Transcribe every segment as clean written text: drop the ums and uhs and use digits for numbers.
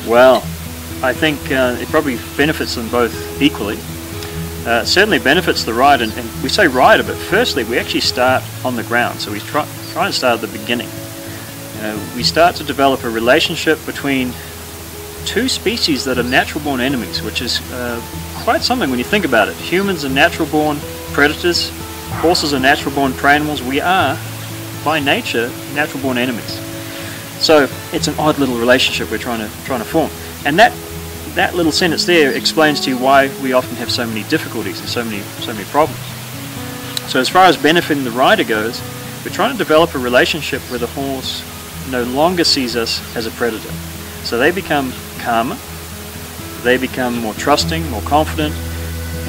Well, I think it probably benefits them both equally. It certainly benefits the rider, and we say rider, but firstly we actually start on the ground, so we try and start at the beginning. We start to develop a relationship between two species that are natural-born enemies, which is quite something when you think about it. Humans are natural-born predators, horses are natural-born prey animals. We are, by nature, natural-born enemies. So it's an odd little relationship we're trying to form, and that little sentence there explains to you why we often have so many difficulties and so many problems. So as far as benefiting the rider goes, we're trying to develop a relationship where the horse no longer sees us as a predator. So they become calmer, they become more trusting, more confident,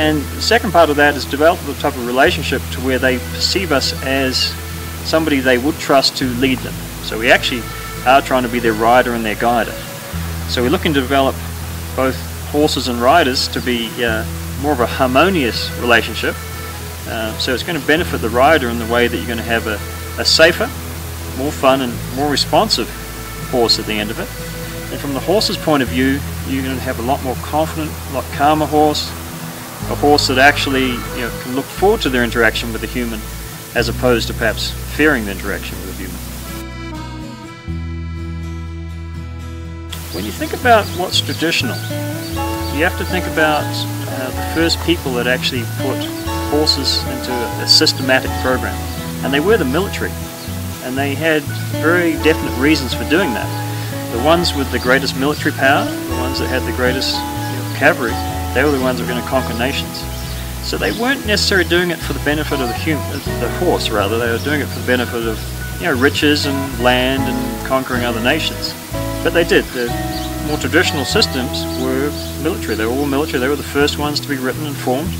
and the second part of that is develop the type of relationship to where they perceive us as somebody they would trust to lead them. So we actually are trying to be their rider and their guider. So we're looking to develop both horses and riders to be more of a harmonious relationship. So it's going to benefit the rider in the way that you're going to have a safer, more fun and more responsive horse at the end of it. And from the horse's point of view, you're going to have a lot more confident, a lot calmer horse, a horse that actually can look forward to their interaction with the human as opposed to perhaps fearing the interaction with the human. When you think about what's traditional, you have to think about the first people that actually put horses into a systematic program, and they were the military, and they had very definite reasons for doing that. The ones with the greatest military power, the ones that had the greatest cavalry, they were the ones that were going to conquer nations. So they weren't necessarily doing it for the benefit of the horse, rather. They were doing it for the benefit of riches and land and conquering other nations. But they did. The more traditional systems were military. They were all military. They were the first ones to be written and formed.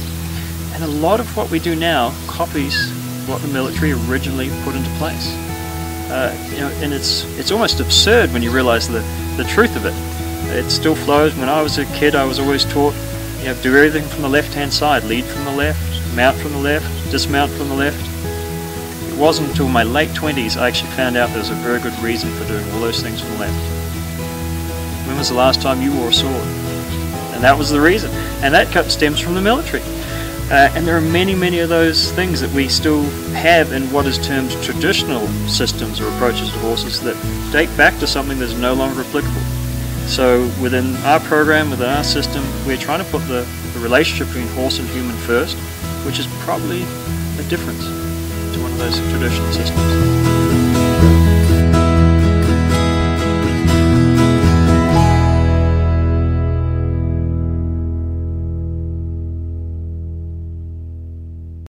And a lot of what we do now copies what the military originally put into place. And it's almost absurd when you realize the truth of it. It still flows. When I was a kid, I was always taught, do everything from the left-hand side. Lead from the left, mount from the left, dismount from the left. It wasn't until my late 20s I actually found out there was a very good reason for doing all those things from the left. When was the last time you wore a sword? And that was the reason. And that stems from the military. And there are many, many of those things that we still have in what is termed traditional systems or approaches to horses that date back to something that's no longer applicable. So within our program, within our system, we're trying to put the relationship between horse and human first, which is probably a difference to one of those traditional systems.